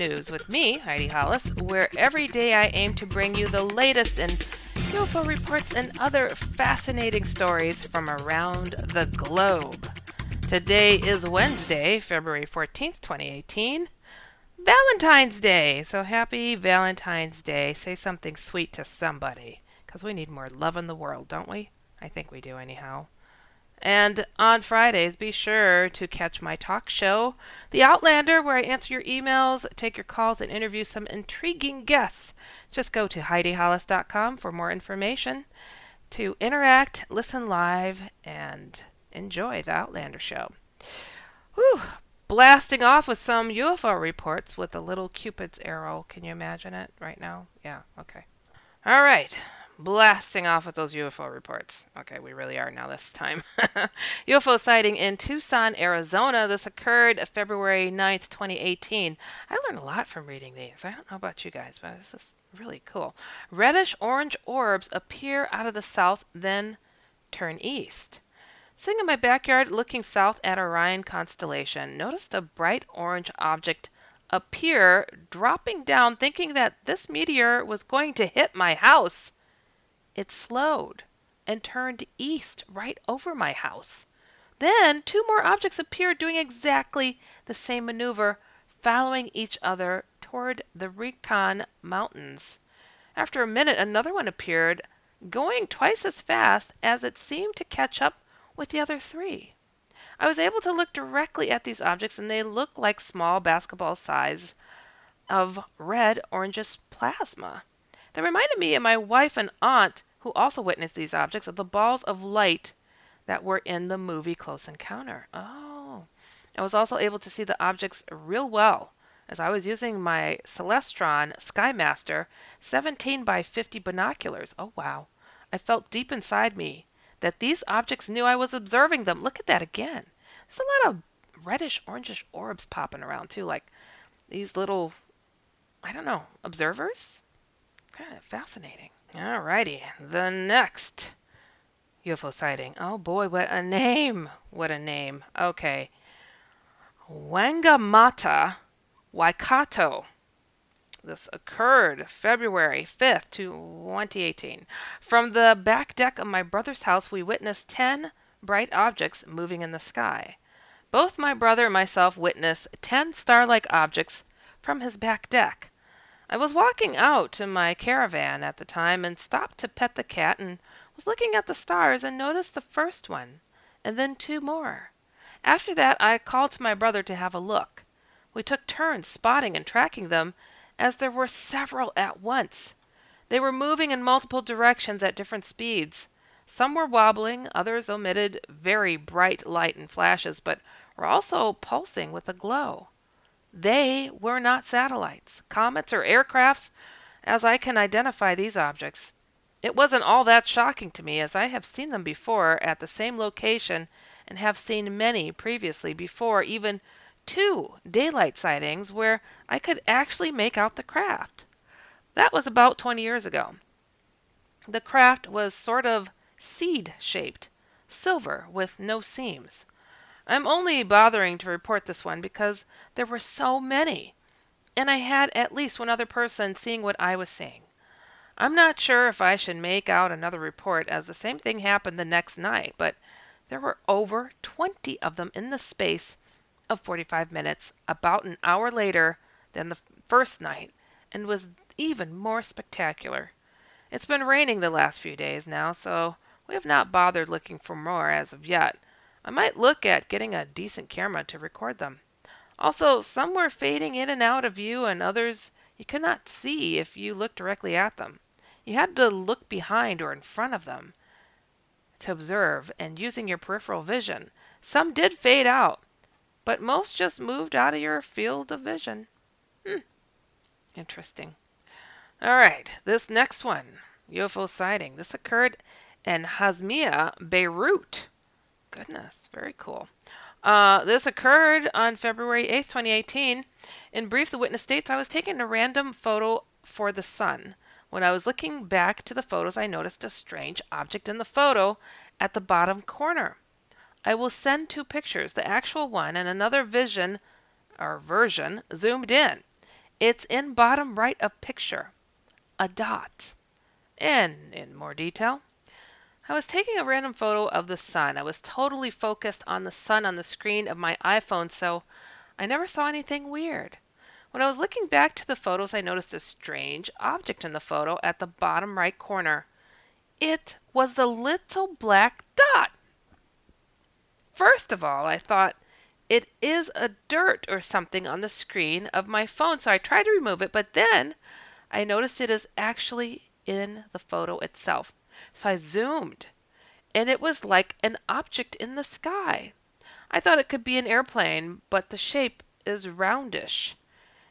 News with me, Heidi Hollis, where every day I aim to bring you the latest in UFO reports and other fascinating stories from around the globe. Today is Wednesday, February 14th, 2018. Valentine's Day! So happy Valentine's Day. Say something sweet to somebody, because we need more love in the world, don't we? I think we do, anyhow. And on Fridays, be sure to catch my talk show, The Outlander, where I answer your emails, take your calls, and interview some intriguing guests. Just go to HeidiHollis.com for more information to interact, listen live, and enjoy The Outlander show. Whew! Blasting off with some UFO reports with a little Cupid's arrow. Can you imagine it right now? Yeah, okay. All right. Blasting off with those UFO reports. Okay, we really are now this time. UFO sighting in Tucson, Arizona. This occurred February 9th, 2018. I learned a lot from reading these. I don't know about you guys, but this is really cool. Reddish orange orbs appear out of the south, then turn east. Sitting in my backyard looking south at Orion constellation, noticed a bright orange object appear, dropping down, thinking that this meteor was going to hit my house. It slowed and turned east right over my house. Then two more objects appeared doing exactly the same maneuver, following each other toward the Rincon mountains. After a minute, another one appeared, going twice as fast as it seemed to catch up with the other three. I was able to look directly at these objects, and they looked like small basketball size of red orangish plasma. They reminded me of my wife and aunt, who also witnessed these objects, of the balls of light that were in the movie Close Encounter. Oh. I was also able to see the objects real well, as I was using my celestron skymaster 17 by 50 binoculars. Oh wow. I felt deep inside me that these objects knew I was observing them. Look at that again. There's a lot of reddish orangish orbs popping around too, like these little, I don't know, observers? Kind of fascinating. Alrighty, the next UFO sighting. Oh boy, what a name! What a name. Okay. Wangamata Waikato. This occurred February 5th, 2018. From the back deck of my brother's house, we witnessed 10 bright objects moving in the sky. Both my brother and myself witnessed 10 star-like objects from his back deck. I was walking out to my caravan at the time and stopped to pet the cat and was looking at the stars and noticed the first one, and then 2 more. After that, I called to my brother to have a look. We took turns spotting and tracking them, as there were several at once. They were moving in multiple directions at different speeds. Some were wobbling, others emitted very bright light and flashes, but were also pulsing with a glow. They were not satellites, comets, or aircrafts, as I can identify these objects. It wasn't all that shocking to me, as I have seen them before at the same location and have seen many previously before, even 2 daylight sightings where I could actually make out the craft. That was about 20 years ago. The craft was sort of seed-shaped, silver with no seams. I'm only bothering to report this one because there were so many, and I had at least one other person seeing what I was seeing. I'm not sure if I should make out another report, as the same thing happened the next night, but there were over 20 of them in the space of 45 minutes, about an hour later than the first night, and was even more spectacular. It's been raining the last few days now, so we have not bothered looking for more as of yet. I might look at getting a decent camera to record them. Also, some were fading in and out of view, and others you could not see if you looked directly at them. You had to look behind or in front of them to observe, and using your peripheral vision. Some did fade out, but most just moved out of your field of vision. Interesting. All right, this next one, UFO sighting. This occurred in Hazmia, Beirut. Goodness, very cool. This occurred on February 8th, 2018. In brief, the witness states, I was taking a random photo for the sun. When I was looking back to the photos, I noticed a strange object in the photo at the bottom corner. I will send 2 pictures, the actual one and another version zoomed in. It's in bottom right of picture, a dot. And in more detail, I was taking a random photo of the sun. I was totally focused on the sun on the screen of my iPhone, so I never saw anything weird. When I was looking back to the photos, I noticed a strange object in the photo at the bottom right corner. It was the little black dot. First of all, I thought it is a dirt or something on the screen of my phone, so I tried to remove it, but then I noticed it is actually in the photo itself. So I zoomed, and it was like an object in the sky. I thought it could be an airplane, but the shape is roundish.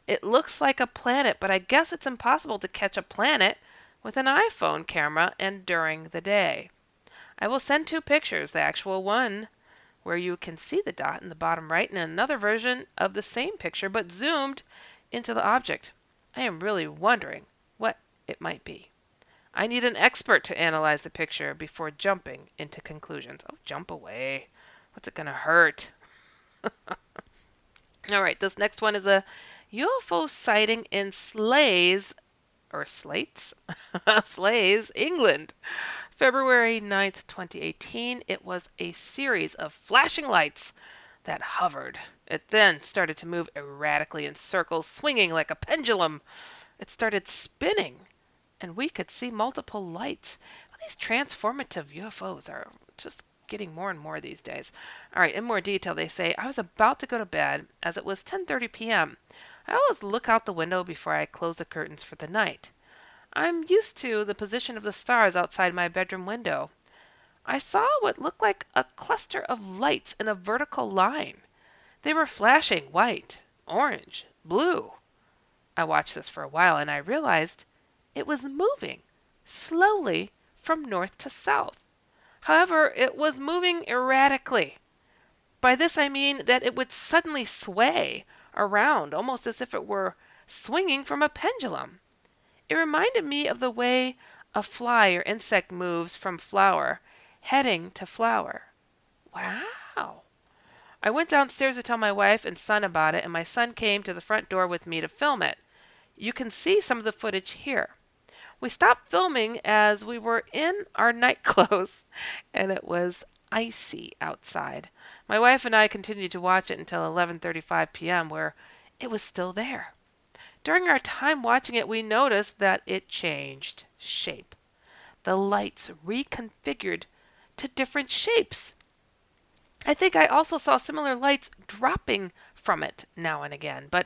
It looks like a planet, but I guess it's impossible to catch a planet with an iPhone camera and during the day. I will send two pictures, the actual one where you can see the dot in the bottom right and another version of the same picture but zoomed into the object. I am really wondering what it might be. I need an expert to analyze the picture before jumping into conclusions. Oh, jump away. What's it going to hurt? All right, this next one is a UFO sighting in Slays, or Slates? Slays, England. February 9th, 2018. It was a series of flashing lights that hovered. It then started to move erratically in circles, swinging like a pendulum. It started spinning, and we could see multiple lights. These transformative UFOs are just getting more and more these days. All right, in more detail, they say, I was about to go to bed as it was 10:30 p.m. I always look out the window before I close the curtains for the night. I'm used to the position of the stars outside my bedroom window. I saw what looked like a cluster of lights in a vertical line. They were flashing white, orange, blue. I watched this for a while and I realized it was moving slowly from north to south. However, it was moving erratically. By this I mean that it would suddenly sway around almost as if it were swinging from a pendulum. It reminded me of the way a fly or insect moves from flower, heading to flower. Wow. I went downstairs to tell my wife and son about it, and my son came to the front door with me to film it. You can see some of the footage here. We stopped filming as we were in our night clothes, and it was icy outside. My wife and I continued to watch it until 11:35 p.m., where it was still there. During our time watching it, we noticed that it changed shape. The lights reconfigured to different shapes. I think I also saw similar lights dropping from it now and again, but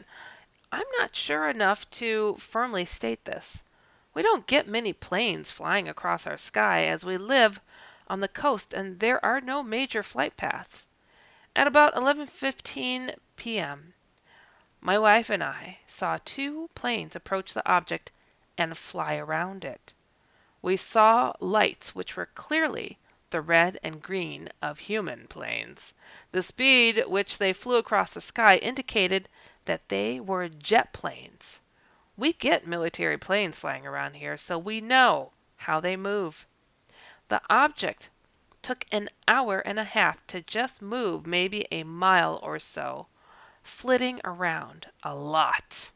I'm not sure enough to firmly state this. We don't get many planes flying across our sky as we live on the coast and there are no major flight paths. At about 11:15 p.m., my wife and I saw two planes approach the object and fly around it. We saw lights which were clearly the red and green of human planes. The speed which they flew across the sky indicated that they were jet planes. We get military planes flying around here, so we know how they move. The object took an hour and a half to just move maybe a mile or so, flitting around a lot.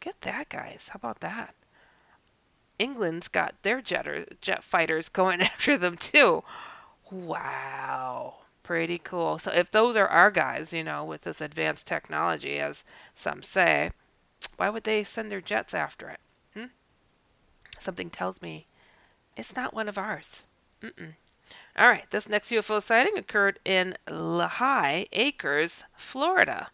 Get that, guys. How about that? England's got their jet fighters going after them too. Wow. Pretty cool. So if those are our guys, with this advanced technology, as some say, why would they send their jets after it? Something tells me it's not one of ours. All right, this next UFO sighting occurred in Lehigh Acres, Florida.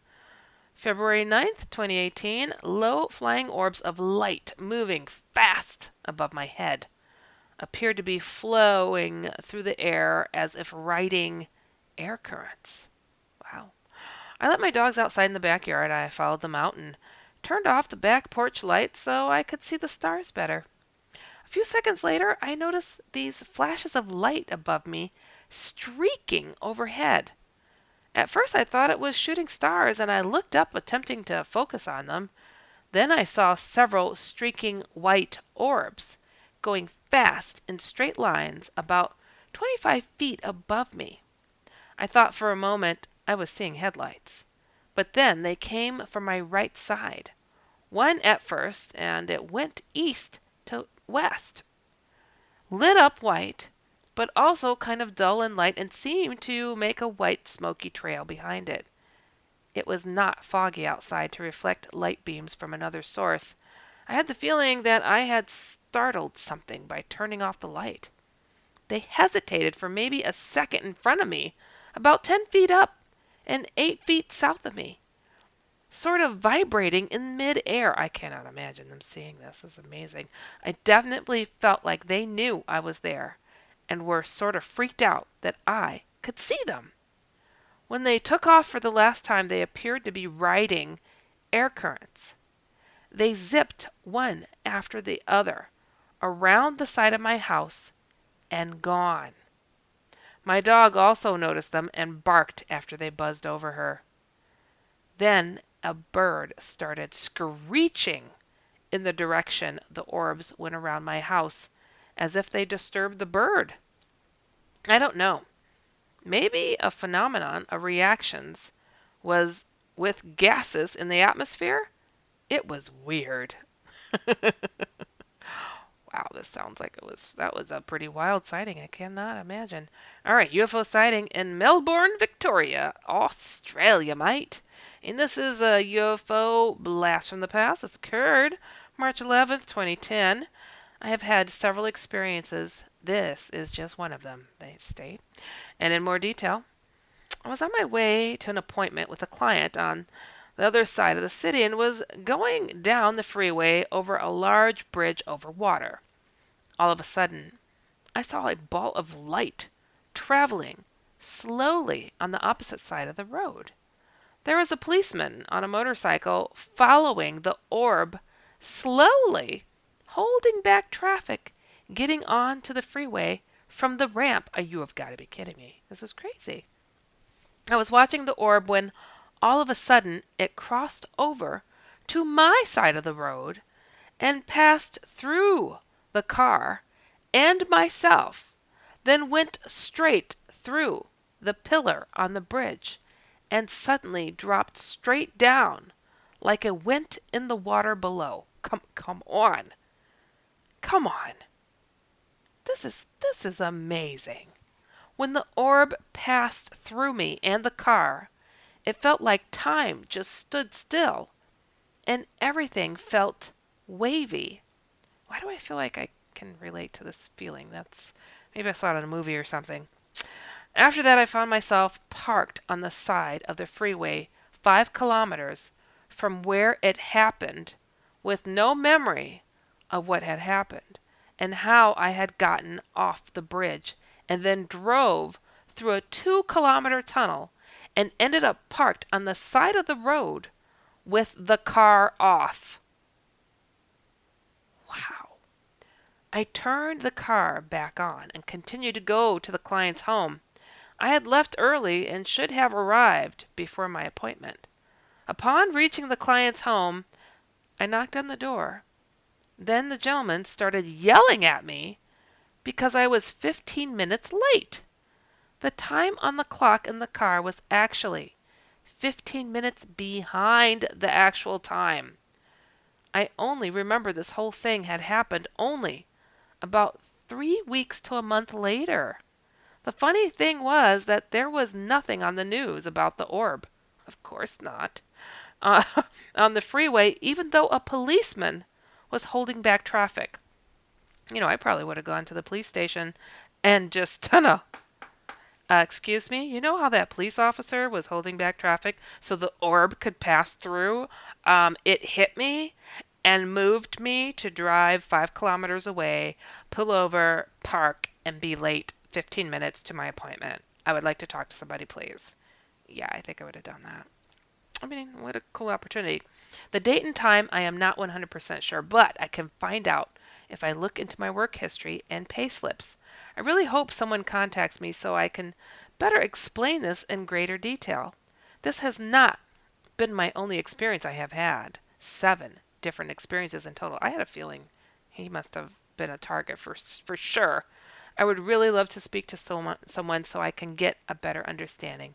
February 9th, 2018, low flying orbs of light moving fast above my head appeared to be flowing through the air as if riding air currents. Wow. I let my dogs outside in the backyard. I followed them out and turned off the back porch light so I could see the stars better. A few seconds later, I noticed these flashes of light above me streaking overhead. At first I thought it was shooting stars and I looked up attempting to focus on them. Then I saw several streaking white orbs going fast in straight lines about 25 feet above me. I thought for a moment I was seeing headlights. But then they came from my right side. One at first, and it went east to west, lit up white, but also kind of dull and light and seemed to make a white smoky trail behind it. It was not foggy outside to reflect light beams from another source. I had the feeling that I had startled something by turning off the light. They hesitated for maybe a second in front of me, about 10 feet up and 8 feet south of me, sort of vibrating in mid-air. I cannot imagine them seeing this. This is amazing. I definitely felt like they knew I was there and were sort of freaked out that I could see them. When they took off for the last time, they appeared to be riding air currents. They zipped one after the other around the side of my house and gone. My dog also noticed them and barked after they buzzed over her. Then a bird started screeching in the direction the orbs went around my house, as if they disturbed the bird. I don't know. Maybe a phenomenon of reactions was with gases in the atmosphere? It was weird. Wow, this sounds like that was a pretty wild sighting. I cannot imagine. All right, UFO sighting in Melbourne, Victoria, Australia, mate. And this is a UFO blast from the past. This occurred March 11th, 2010. I have had several experiences. This is just one of them, they state. And in more detail, I was on my way to an appointment with a client on the other side of the city and was going down the freeway over a large bridge over water. All of a sudden, I saw a ball of light traveling slowly on the opposite side of the road. There was a policeman on a motorcycle following the orb slowly, holding back traffic, getting on to the freeway from the ramp. You have got to be kidding me. This is crazy. I was watching the orb when all of a sudden it crossed over to my side of the road and passed through the car and myself, then went straight through the pillar on the bridge and suddenly dropped straight down like it went in the water below. Come on. Come on. This is amazing. When the orb passed through me and the car, it felt like time just stood still and everything felt wavy. Why do I feel like I can relate to this feeling? Maybe I saw it in a movie or something. After that, I found myself parked on the side of the freeway 5 kilometers from where it happened with no memory of what had happened and how I had gotten off the bridge and then drove through a 2-kilometer tunnel and ended up parked on the side of the road with the car off. Wow. I turned the car back on and continued to go to the client's home. I had left early and should have arrived before my appointment. Upon reaching the client's home, I knocked on the door. Then the gentleman started yelling at me because I was 15 minutes late. The time on the clock in the car was actually 15 minutes behind the actual time. I only remember this whole thing had happened only about 3 weeks to a month later. The funny thing was that there was nothing on the news about the orb. Of course not. On the freeway, even though a policeman was holding back traffic. I probably would have gone to the police station and just, excuse me, you know how that police officer was holding back traffic so the orb could pass through? It hit me and moved me to drive 5 kilometers away, pull over, park, and be late 15 minutes to my appointment. I would like to talk to somebody, please. Yeah, I think I would have done that. I mean, what a cool opportunity. The date and time, I am not 100% sure, but I can find out if I look into my work history and pay slips. I really hope someone contacts me so I can better explain this in greater detail. This has not been my only experience I have had. 7 different experiences in total. I had a feeling he must have been a target for sure. I would really love to speak to someone so I can get a better understanding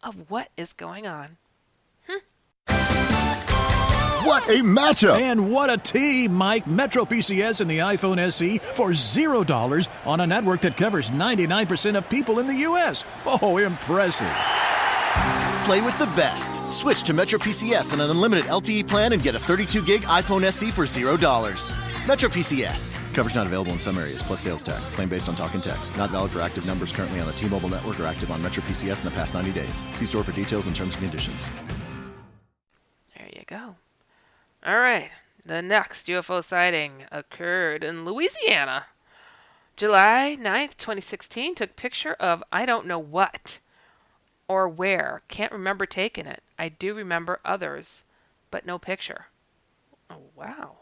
of what is going on. What a matchup! And what a team, Mike. Metro PCS and the iPhone SE for $0 on a network that covers 99% of people in the U.S. Oh, impressive. Play with the best. Switch to Metro PCS on an unlimited LTE plan and get a 32-gig iPhone SE for $0. Metro PCS. Coverage not available in some areas, plus sales tax. Claim based on talk and text. Not valid for active numbers currently on the T-Mobile network or active on Metro PCS in the past 90 days. See store for details and terms and conditions. There you go. All right. The next UFO sighting occurred in Louisiana. July 9th, 2016. Took picture of I don't know what or where. Can't remember taking it. I do remember others, but no picture. Oh, wow.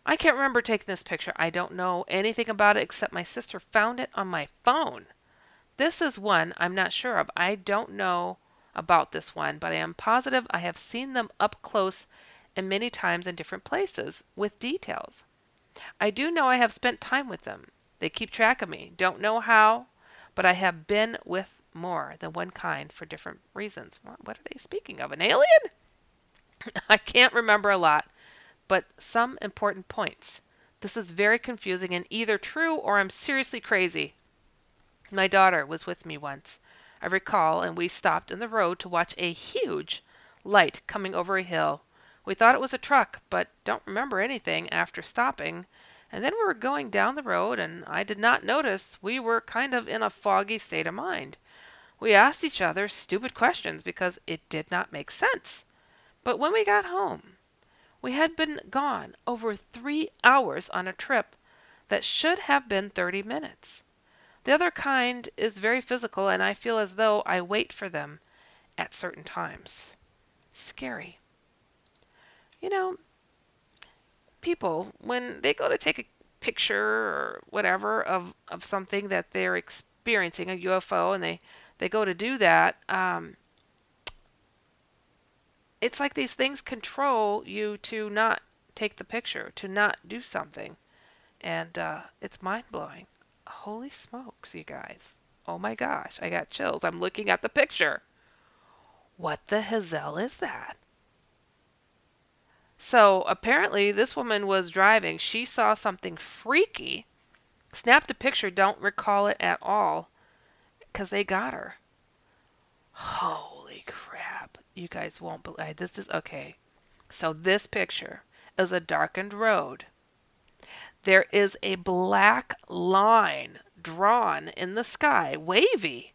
I can't remember taking this picture. I don't know anything about it except my sister found it on my phone. This is one I'm not sure of. I don't know about this one, but I am positive I have seen them up close and many times in different places with details. I do know I have spent time with them. They keep track of me. Don't know how, but I have been with more than one kind for different reasons. What are they speaking of? An alien? I can't remember a lot, but some important points. This is very confusing and either true or I'm seriously crazy. My daughter was with me once, I recall, and we stopped in the road to watch a huge light coming over a hill. We thought it was a truck, but don't remember anything after stopping. And then we were going down the road, and I did not notice. We were kind of in a foggy state of mind. We asked each other stupid questions because it did not make sense. But when we got home, we had been gone over 3 hours on a trip that should have been 30 minutes. The other kind is very physical, and I feel as though I wait for them at certain times. Scary. You know, people, when they go to take a picture or whatever of something that they're experiencing, a UFO, and they go to do that, it's like these things control you to not take the picture, to not do something. And it's mind-blowing. Holy smokes, you guys. Oh my gosh, I got chills. I'm looking at the picture. What the hell is that? So apparently this woman was driving. She saw something freaky, snapped a picture, don't recall it at all, because they got her. Holy crap. You guys won't believe this is okay. So this picture is a darkened road. There is a black line drawn in the sky, wavy,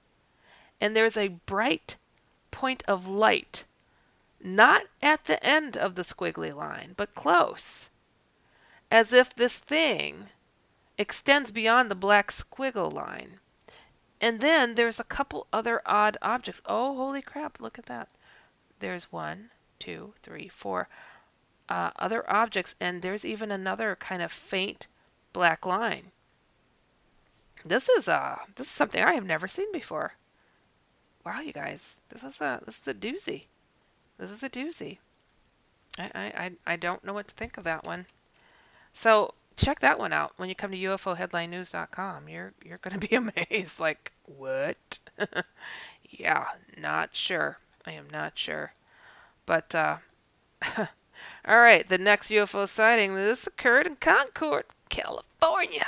and there's a bright point of light, not at the end of the squiggly line, but close, as if this thing extends beyond the black squiggle line. And then there's a couple other odd objects. Oh, holy crap, look at that. There's 1, 2, 3, 4 other objects, and there's even another kind of faint black line. This is something I have never seen before. Wow, you guys, this is a doozy. This is a doozy. I don't know what to think of that one. So check that one out when you come to UFOheadlinenews.com. You're going to be amazed. Like, what? Yeah, not sure. I am not sure. But all right, the next UFO sighting. This occurred in Concord, California.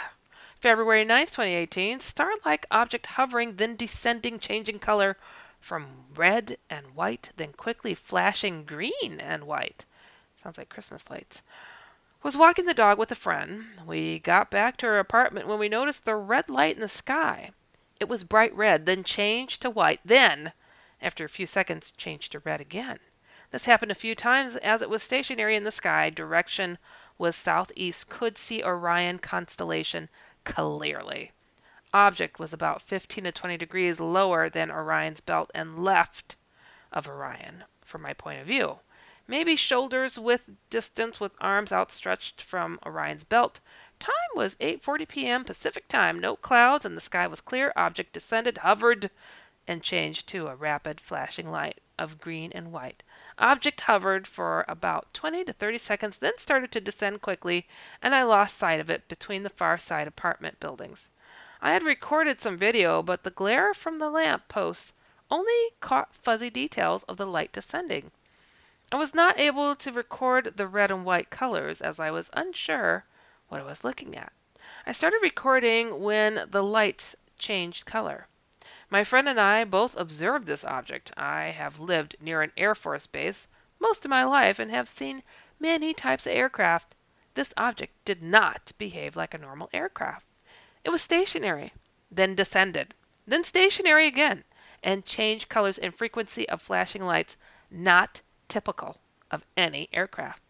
February 9th, 2018. Star-like object hovering, then descending, changing color from red and white, then quickly flashing green and white. Sounds like Christmas lights. Was walking the dog with a friend. We got back to our apartment when we noticed the red light in the sky. It was bright red, then changed to white, then, after a few seconds, changed to red again. This happened a few times as it was stationary in the sky. Direction was southeast. Could see Orion constellation clearly. Object was about 15 to 20 degrees lower than Orion's belt and left of Orion, from my point of view. Maybe shoulders width distance with arms outstretched from Orion's belt. Time was 8:40 p.m. Pacific time. No clouds and the sky was clear. Object descended, hovered, and changed to a rapid flashing light of green and white. Object hovered for about 20 to 30 seconds, then started to descend quickly, and I lost sight of it between the far side apartment buildings. I had recorded some video, but the glare from the lamp posts only caught fuzzy details of the light descending. I was not able to record the red and white colors as I was unsure what I was looking at. I started recording when the lights changed color. My friend and I both observed this object. I have lived near an Air Force base most of my life and have seen many types of aircraft. This object did not behave like a normal aircraft. It was stationary, then descended, then stationary again, and changed colors and frequency of flashing lights not typical of any aircraft.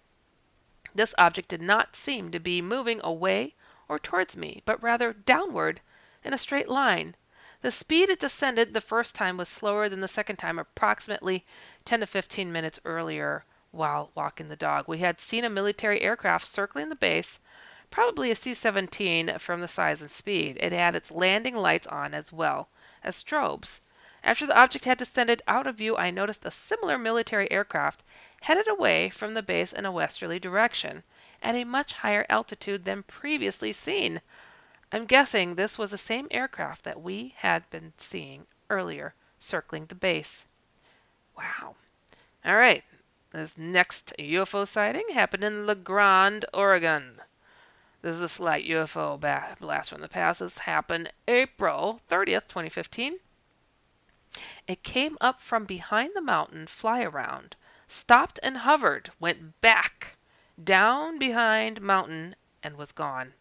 This object did not seem to be moving away or towards me, but rather downward in a straight line. The speed it descended the first time was slower than the second time, approximately 10 to 15 minutes earlier while walking the dog. We had seen a military aircraft circling the base, probably a C-17 from the size and speed. It had its landing lights on as well as strobes. After the object had descended out of view, I noticed a similar military aircraft headed away from the base in a westerly direction at a much higher altitude than previously seen. I'm guessing this was the same aircraft that we had been seeing earlier circling the base. Wow. All right. This next UFO sighting happened in La Grande, Oregon. This is a slight UFO blast from the past. This happened April 30th, 2015. It came up from behind the mountain fly around, stopped and hovered, went back, down behind mountain, and was gone.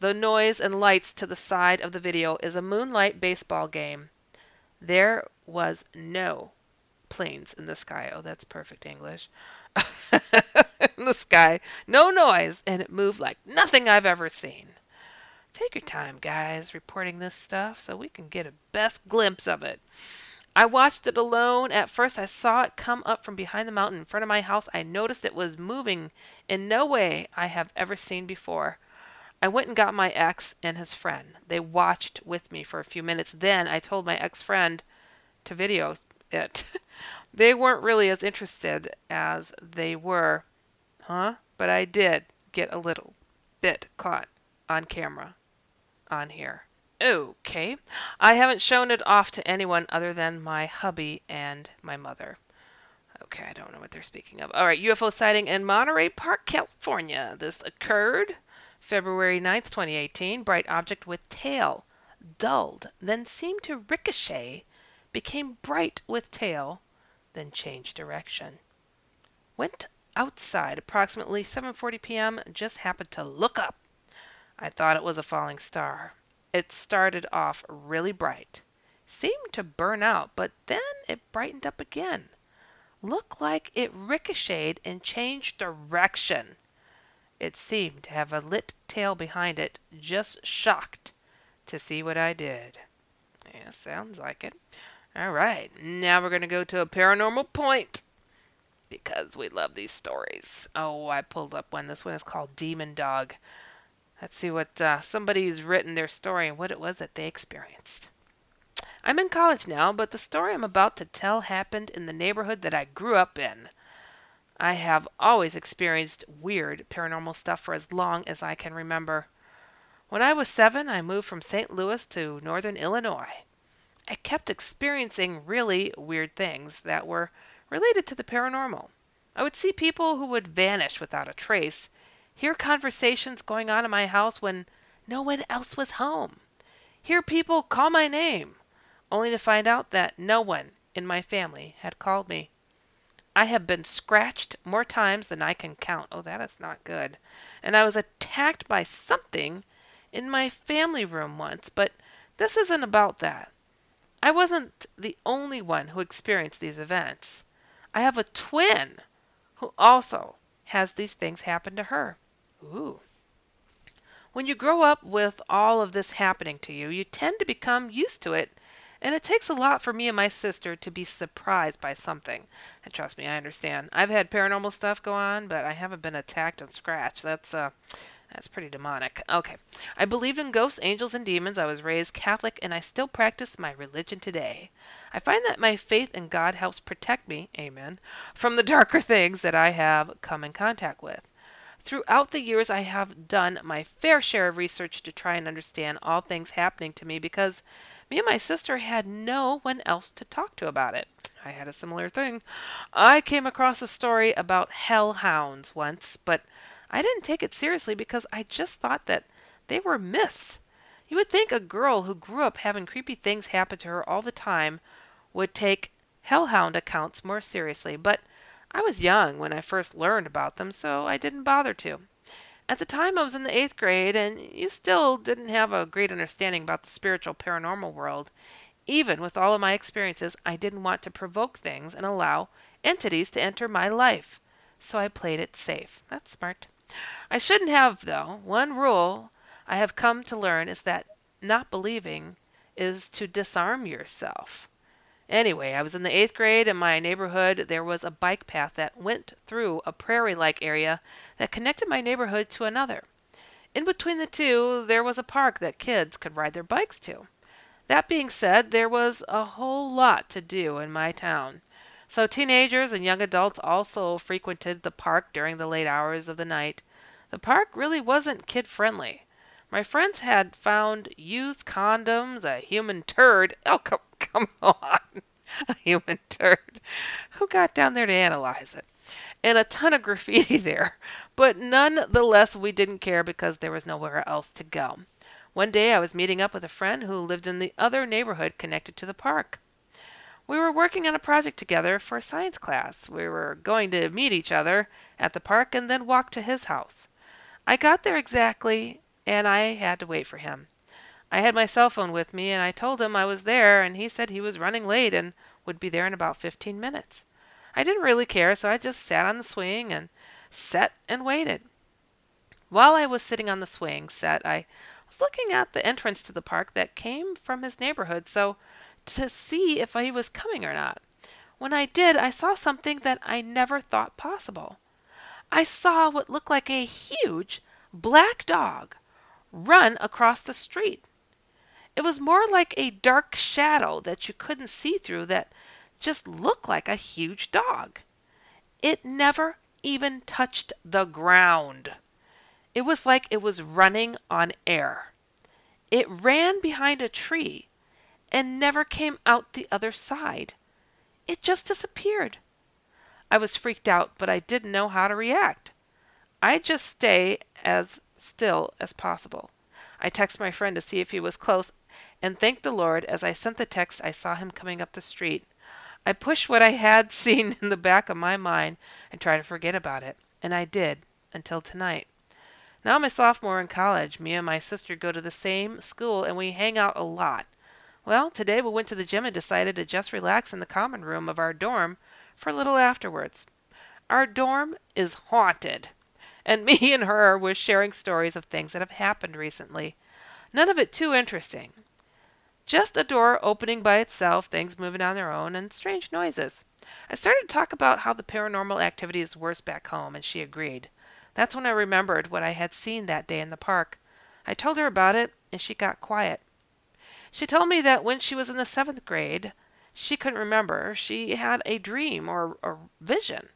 The noise and lights to the side of the video is a moonlight baseball game. There was no planes in the sky. Oh, that's perfect English. In the sky, no noise, and it moved like nothing I've ever seen. Take your time, guys, reporting this stuff so we can get a best glimpse of it. I watched it alone. At first, I saw it come up from behind the mountain in front of my house. I noticed it was moving in no way I have ever seen before. I went and got my ex and his friend. They watched with me for a few minutes. Then I told my ex-friend to video it. They weren't really as interested as they were, but I did get a little bit caught on camera on here. Okay. I haven't shown it off to anyone other than my hubby and my mother. Okay, I don't know what they're speaking of. All right, UFO sighting in Monterey Park, California. This occurred February 9th, 2018. Bright object with tail, dulled, then seemed to ricochet, became bright with tail, then changed direction. Went outside approximately 7:40 p.m. Just happened to look up. I thought it was a falling star. It started off really bright, seemed to burn out, but then it brightened up again. Looked like it ricocheted and changed direction. It seemed to have a lit tail behind it, just shocked to see what I did. Yeah, sounds like it. All right, now we're going to go to a paranormal point because we love these stories. Oh, I pulled up one. This one is called Demon Dog. Let's see what somebody's written their story and what it was that they experienced. I'm in college now, but the story I'm about to tell happened in the neighborhood that I grew up in. I have always experienced weird paranormal stuff for as long as I can remember. When I was 7, I moved from St. Louis to northern Illinois. I kept experiencing really weird things that were related to the paranormal. I would see people who would vanish without a trace, hear conversations going on in my house when no one else was home, hear people call my name, only to find out that no one in my family had called me. I have been scratched more times than I can count. Oh, that is not good. And I was attacked by something in my family room once, but this isn't about that. I wasn't the only one who experienced these events. I have a twin who also has these things happen to her. Ooh. When you grow up with all of this happening to you, you tend to become used to it, and it takes a lot for me and my sister to be surprised by something. And trust me, I understand. I've had paranormal stuff go on, but I haven't been attacked and scratched. That's pretty demonic. Okay. I believed in ghosts, angels, and demons. I was raised Catholic, and I still practice my religion today. I find that my faith in God helps protect me, amen, from the darker things that I have come in contact with. Throughout the years, I have done my fair share of research to try and understand all things happening to me because Me and my sister had no one else to talk to about it. I had a similar thing. I came across a story about hellhounds once, but I didn't take it seriously because I just thought that they were myths. You would think a girl who grew up having creepy things happen to her all the time would take hellhound accounts more seriously, but I was young when I first learned about them, so I didn't bother to. At the time, I was in the 8th grade, and you still didn't have a great understanding about the spiritual paranormal world. Even with all of my experiences, I didn't want to provoke things and allow entities to enter my life. So I played it safe. That's smart. I shouldn't have, though. One rule I have come to learn is that not believing is to disarm yourself. Anyway, I was in the 8th grade. In my neighborhood, there was a bike path that went through a prairie-like area that connected my neighborhood to another. In between the two, there was a park that kids could ride their bikes to. That being said, there was a whole lot to do in my town. So teenagers and young adults also frequented the park during the late hours of the night. The park really wasn't kid-friendly. My friends had found used condoms, a human turd. Oh, come on. A human turd. Who got down there to analyze it? And a ton of graffiti there. But nonetheless, we didn't care because there was nowhere else to go. One day I was meeting up with a friend who lived in the other neighborhood connected to the park. We were working on a project together for a science class. We were going to meet each other at the park and then walk to his house. I got there exactly, and I had to wait for him. I had my cell phone with me, and I told him I was there, and he said he was running late and would be there in about 15 minutes. I didn't really care, so I just sat on the swing and sat and waited. While I was sitting on the swing set, I was looking at the entrance to the park that came from his neighborhood, so to see if he was coming or not. When I did, I saw something that I never thought possible. I saw what looked like a huge black dog run across the street. It was more like a dark shadow that you couldn't see through that just looked like a huge dog. It never even touched the ground. It was like it was running on air. It ran behind a tree and never came out the other side. It just disappeared. I was freaked out, but I didn't know how to react. I just stay as still as possible. I texted my friend to see if he was close, and thank the Lord, as I sent the text, I saw him coming up the street. I pushed what I had seen in the back of my mind and tried to forget about it, and I did, until tonight. Now I'm a sophomore in college. Me and my sister go to the same school, and we hang out a lot. Well, today we went to the gym and decided to just relax in the common room of our dorm for a little afterwards. Our dorm is haunted, and me and her were sharing stories of things that have happened recently. None of it too interesting. Just a door opening by itself, things moving on their own, and strange noises. I started to talk about how the paranormal activity is worse back home, and she agreed. That's when I remembered what I had seen that day in the park. I told her about it, and she got quiet. She told me that when she was in the 7th grade, she couldn't remember. She had a dream or a vision.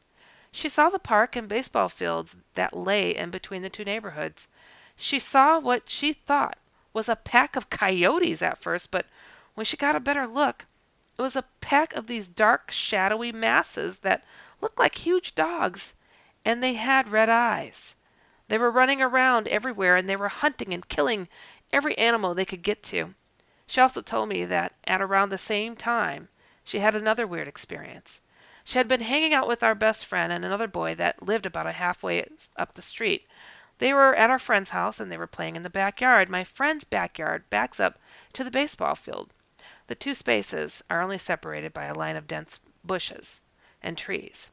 She saw the park and baseball fields that lay in between the two neighborhoods. She saw what she thought was a pack of coyotes at first, but when she got a better look, it was a pack of these dark, shadowy masses that looked like huge dogs, and they had red eyes. They were running around everywhere, and they were hunting and killing every animal they could get to. She also told me that at around the same time, she had another weird experience. She had been hanging out with our best friend and another boy that lived about a halfway up the street. They were at our friend's house, and they were playing in the backyard. My friend's backyard backs up to the baseball field. The two spaces are only separated by a line of dense bushes and trees.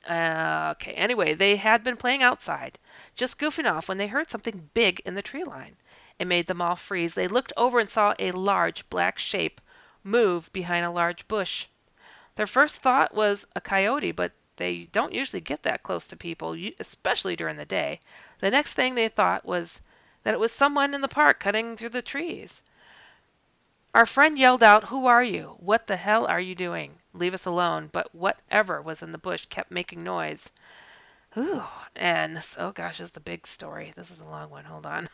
Anyway, they had been playing outside, just goofing off, when they heard something big in the tree line. It made them all freeze. They looked over and saw a large black shape move behind a large bush. Their first thought was a coyote, but they don't usually get that close to people, especially during the day. The next thing they thought was that it was someone in the park cutting through the trees. Our friend yelled out, "Who are you? What the hell are you doing? Leave us alone." But whatever was in the bush kept making noise. Ooh, and oh gosh, this is the big story. This is a long one. Hold on.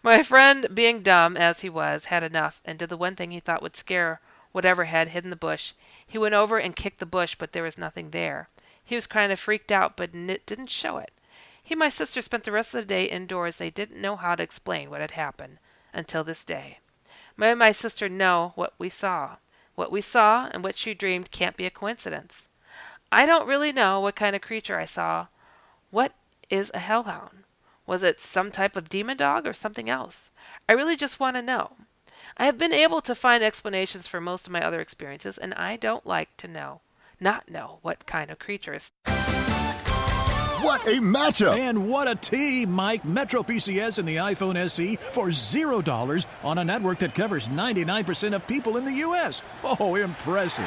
My friend, being dumb as he was, had enough and did the one thing he thought would scare whatever had hidden the bush. He went over and kicked the bush, but there was nothing there. He was kind of freaked out, but it didn't show it. He and my sister spent the rest of the day indoors. They didn't know how to explain what had happened until this day. My sister know what we saw. What we saw and what she dreamed can't be a coincidence. I don't really know what kind of creature I saw. What is a hellhound? Was it some type of demon dog or something else? I really just want to know. I have been able to find explanations for most of my other experiences, and I don't like to not know what kind of creatures. What a matchup! And what a team, Mike. Metro PCS and the iPhone SE for $0 on a network that covers 99% of people in the U.S. Oh, impressive.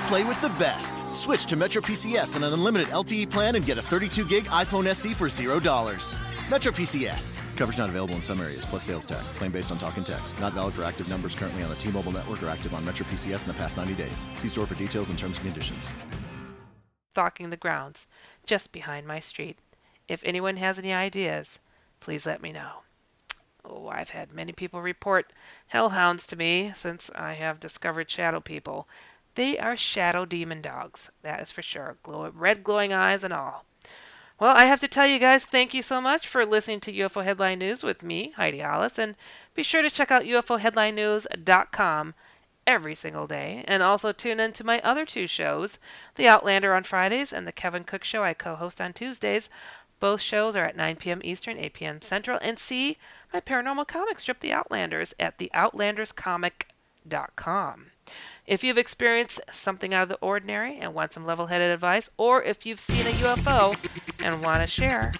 Play with the best. Switch to Metro PCS and an unlimited LTE plan and get a 32-gig iPhone SE for $0. Metro PCS. Coverage not available in some areas, plus sales tax. Claim based on talk and text. Not valid for active numbers currently on the T-Mobile network or active on Metro PCS in the past 90 days. See store for details and terms and conditions. Stalking the grounds just behind my street. If anyone has any ideas, please let me know. Oh, I've had many people report hellhounds to me since I have discovered shadow people. They are shadow demon dogs, that is for sure. Red glowing eyes and all. Well, I have to tell you guys, thank you so much for listening to UFO Headline News with me, Heidi Hollis, and be sure to check out UFOHeadlineNews.com every single day, and also tune in to my other two shows, The Outlander on Fridays and The Kevin Cook Show I co-host on Tuesdays. Both shows are at 9 p.m. Eastern, 8 p.m. Central, and see my paranormal comic strip, The Outlanders, at theoutlanderscomic.com. If you've experienced something out of the ordinary and want some level-headed advice, or if you've seen a UFO and want to share,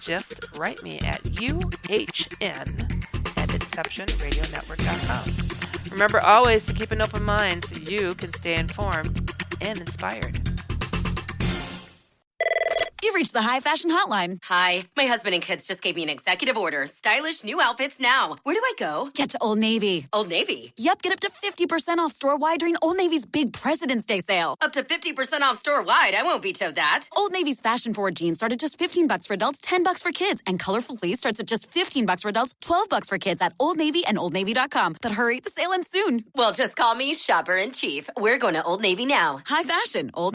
just write me at uhn@inceptionradionetwork.com. Remember always to keep an open mind so you can stay informed and inspired. You've reached the High Fashion Hotline. Hi, my husband and kids just gave me an executive order. Stylish new outfits now. Where do I go? Get to Old Navy. Old Navy? Yep, get up to 50% off store-wide during Old Navy's big President's Day sale. Up to 50% off store-wide. I won't veto that. Old Navy's fashion-forward jeans start at just $15 for adults, $10 for kids. And colorful fleece starts at just $15 for adults, $12 for kids at Old Navy and OldNavy.com. But hurry, the sale ends soon. Well, just call me Shopper in Chief. We're going to Old Navy now. High fashion, Old